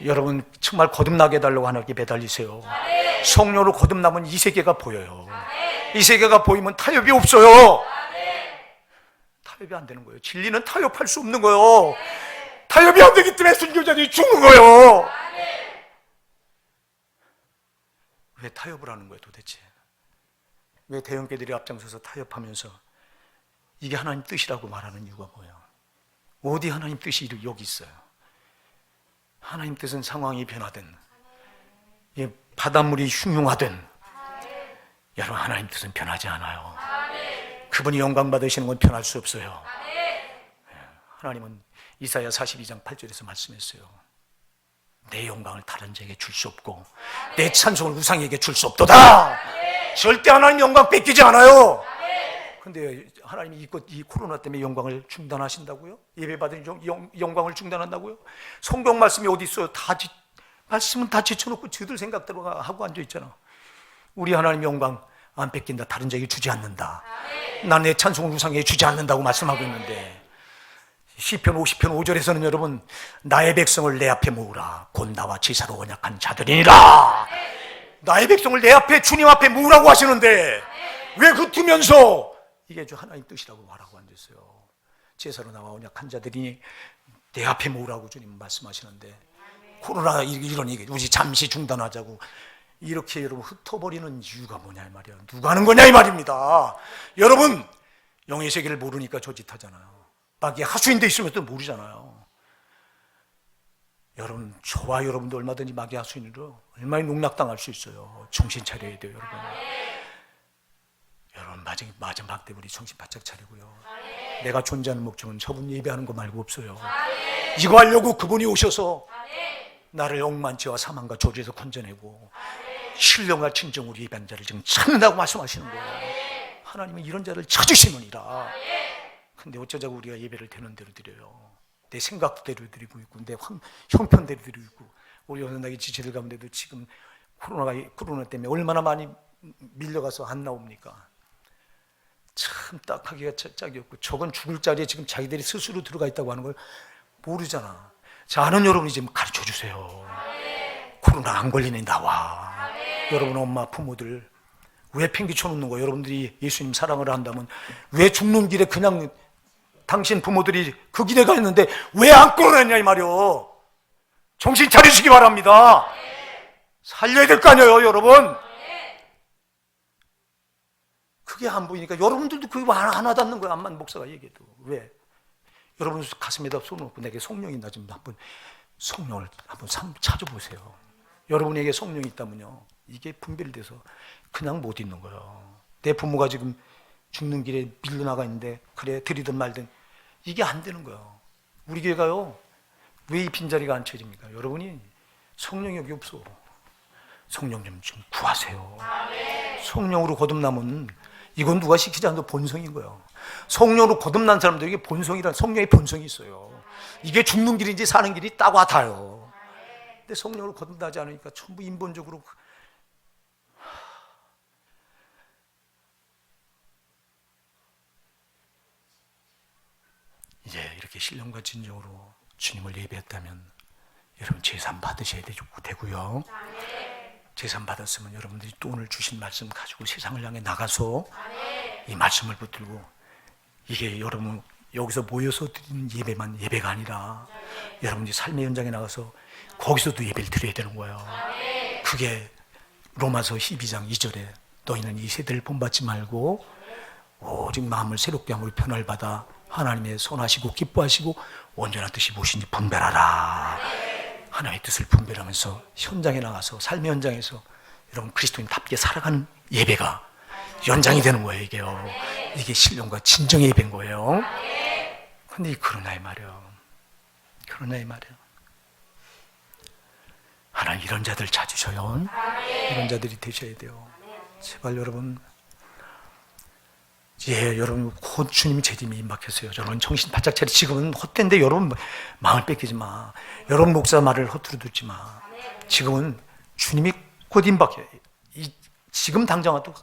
여러분 정말 거듭나게 해달라고 하나님께 매달리세요. 성령으로 거듭나면 이 세계가 보여요. 이 세계가 보이면 타협이 없어요. 타협이 안 되는 거예요. 진리는 타협할 수 없는 거예요. 타협이 안 되기 때문에 순교자들이 죽는 거예요. 왜 타협을 하는 거예요 도대체? 왜 대형교회들이 앞장서서 타협하면서 이게 하나님 뜻이라고 말하는 이유가 뭐예요? 어디 하나님 뜻이 여기 있어요? 하나님 뜻은 상황이 변화된, 바닷물이 흉흉하든, 여러분, 하나님 뜻은 변하지 않아요. 그분이 영광 받으시는 건 변할 수 없어요. 하나님은 이사야 42장 8절에서 말씀했어요. 내 영광을 다른 자에게 줄 수 없고 내 찬송을 우상에게 줄 수 없도다. 절대 하나님 영광 뺏기지 않아요. 근데 하나님이 이 코로나 때문에 영광을 중단하신다고요? 예배받은 영광을 중단한다고요? 성경 말씀이 어디 있어요? 말씀은 다 지쳐놓고 저들 생각대로 하고 앉아있잖아. 우리 하나님 영광 안 뺏긴다. 다른 자에게 주지 않는다. 난 내 찬송을 우상에게 주지 않는다고 말씀하고 있는데, 시편 50편 5절에서는 여러분, 나의 백성을 내 앞에 모으라. 곧 나와 제사로 언약한 자들이니라. 나의 백성을 내 앞에, 주님 앞에 모으라고 하시는데 왜 흩으면서 이게 주 하나님 뜻이라고 말하고 앉았어요. 제사로 나와 언약한 자들이 내 앞에 모으라고 주님 말씀하시는데, 코로나 이런 얘기, 우리 잠시 중단하자고 이렇게 여러분 흩어버리는 이유가 뭐냐 이 말이야. 누가 하는 거냐 이 말입니다. 여러분, 영의 세계를 모르니까 저짓하잖아요. 마귀의 하수인데 있으면 또 모르잖아요. 여러분, 저와 여러분도 얼마든지 마귀의 하수인으로 얼마나 농락당할 수 있어요. 정신 차려야 돼요, 여러분. 여러분, 마지막 때 우리 정신 바짝 차리고요. 내가 존재하는 목적은 저분 예배하는 거 말고 없어요. 이거 하려고 그분이 오셔서 나를 억만치와 사망과 저주에서 건져내고 신령과 진정으로 예배한 자를 지금 찾는다고 말씀하시는 거예요. 하나님은 이런 자를 찾으시느니라. 근데 어쩌자고 우리가 예배를 되는 대로 드려요. 내 생각대로 드리고 있고 내 형편대로 드리고 있고, 우리 연락의 지체들 가운데도 지금 코로나 때문에 얼마나 많이 밀려가서 안 나옵니까? 참 딱하기가 짝이 없고, 저건 죽을 자리에 지금 자기들이 스스로 들어가 있다고 하는 걸 모르잖아. 자, 아는 여러분이 지금 가르쳐 주세요. 코로나 안 걸리는 나와. 여러분 엄마 부모들 왜 팽개쳐 놓는 거예요? 여러분들이 예수님 사랑을 한다면 왜 죽는 길에 그냥 당신 부모들이 그 길에 가 있는데 왜 안 끌어냈냐 이 말이요. 정신 차리시기 바랍니다. 살려야 될 거 아니에요, 여러분. 그게 안 보이니까 여러분들도 그거 하나 닿는 거야. 암만 목사가 얘기해도. 왜? 여러분 가슴에다 손을 놓고 내게 성령이 있나 좀 한번 성령을 한번 찾아보세요. 여러분에게 성령이 있다면요, 이게 분별돼서 그냥 못 있는 거예요. 내 부모가 지금 죽는 길에 밀려나가 있는데 그래 드리든 말든 이게 안 되는 거예요. 우리 교회가요, 왜 이 빈자리가 안 채집니까? 여러분이 성령이 여기 없어. 성령 좀 구하세요. 성령으로 거듭나면 이건 누가 시키지 않아도 본성인 거예요. 성령으로 거듭난 사람들에게 본성이란 성령의 본성이 있어요. 이게 죽는 길인지 사는 길이 딱 같아요. 근데 성령으로 거듭나지 않으니까 전부 인본적으로. 이제 이렇게 신령과 진정으로 주님을 예배했다면 여러분 제산 받으셔야 되고요. 제산 받았으면 여러분들이 또 오늘 주신 말씀 가지고 세상을 향해 나가서 이 말씀을 붙들고, 이게 여러분 여기서 모여서 드리는 예배만 예배가 아니라 여러분들이 삶의 현장에 나가서 거기서도 예배를 드려야 되는 거예요. 그게 로마서 12장 2절에 너희는 이 세대를 본받지 말고 오직 마음을 새롭게 함으로 변화를 받아 하나님의 선하시고 기뻐하시고 온전한 뜻이 무엇인지 분별하라. 하나님의 뜻을 분별하면서 현장에 나가서 삶의 현장에서 여러분 그리스도인답게 살아가는 예배가 연장이 되는 거예요. 이게 신령과 진정의 예배인 거예요. 근데 그러나 이 말이에요. 하나님 이런 자들 찾으셔요. 이런 자들이 되셔야 돼요. 제발 여러분, 여러분 곧 주님이 재림이 임박했어요. 여러분 정신 바짝 차리. 지금은 헛된데 여러분 마음을 뺏기지 마. 여러분 목사 말을 허투루 듣지 마. 지금은 주님이 곧 임박해. 지금 당장 와도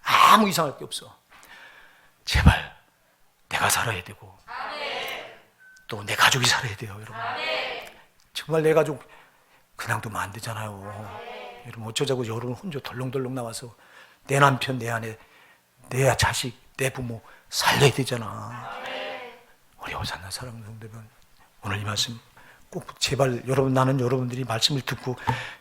아무 이상할 게 없어. 제발 내가 살아야 되고 또 내 가족이 살아야 돼요, 여러분. 정말 내 가족 그냥 두면 안 되잖아요. 여러분 어쩌자고 여러분 혼자 덜렁덜렁 나와서 내 남편, 내 아내, 내 자식, 내 부모 살려야 되잖아. 우리 호산나 사랑하는 성도분, 오늘 이 말씀 꼭 제발 여러분, 나는 여러분들이 말씀을 듣고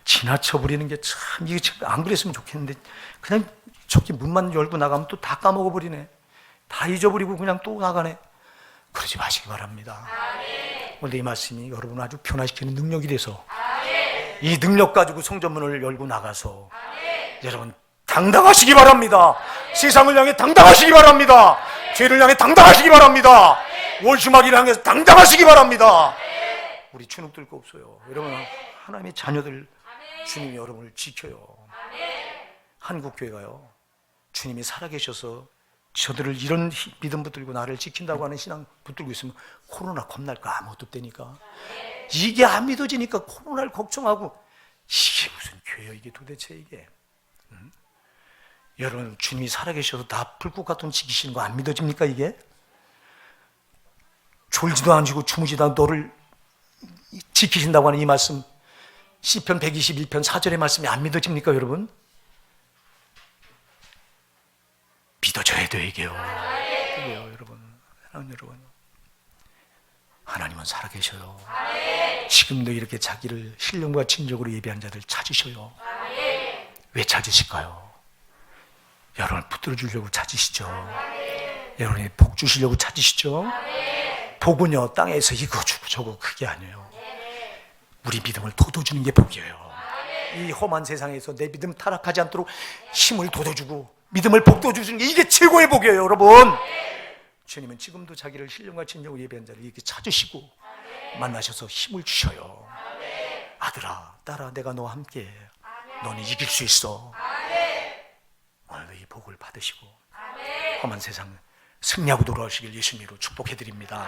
지나쳐버리는 게 참, 이게 안 그랬으면 좋겠는데 그냥 저기 문만 열고 나가면 또 다 까먹어버리네. 다 잊어버리고 그냥 또 나가네. 그러지 마시기 바랍니다. 오늘 이 말씀이 여러분을 아주 변화시키는 능력이 돼서 이 능력 가지고 성전문을 열고 나가서 여러분 당당하시기 바랍니다. 세상을 향해 당당하시기 바랍니다. 죄를 향해 당당하시기 바랍니다. 원수마귀를 향해서 당당하시기 바랍니다. 우리 주눅 들 거 없어요. 여러분, 하나님의 자녀들, 주님이 여러분을 지켜요. 한국교회가요, 주님이 살아계셔서 저들을 이런 믿음 붙들고 나를 지킨다고 하는 신앙 붙들고 있으면 코로나 겁날까? 아무것도 없다니까. 이게 안 믿어지니까 코로나를 걱정하고, 이게 무슨 교회야 이게 도대체 이게. 여러분, 주님이 살아계셔서 다 불꽃 같은 지키시는 거 안 믿어집니까 이게? 졸지도 않으시고 주무지도 않고 너를 지키신다고 하는 이 말씀, 시편 121편 4절의 말씀이 안 믿어집니까 여러분? 믿어져야 돼요 이게요. 그래요 여러분. 여러분, 하나님은 살아계셔요. 지금도 이렇게 자기를 신령과 진정으로 예배한 자들 찾으셔요. 왜 찾으실까요? 여러분을 붙들어 주려고 찾으시죠. 여러분이 복 주시려고 찾으시죠. 복은요, 땅에서 이거 주고 저거 그게 아니에요. 우리 믿음을 돋워주는 게 복이에요. 이 험한 세상에서 내 믿음 타락하지 않도록 힘을 돋워주고 믿음을 복돋워주는 게 이게 최고의 복이에요 여러분. 주님은 지금도 자기를 신령과 진정으로 예배한 자를 이렇게 찾으시고 만나셔서 힘을 주셔요. 아들아, 딸아, 내가 너와 함께, 너는 이길 수 있어. 오늘도 이 복을 받으시고 험한 세상 승리하고 돌아오시길 예수님으로 축복해드립니다.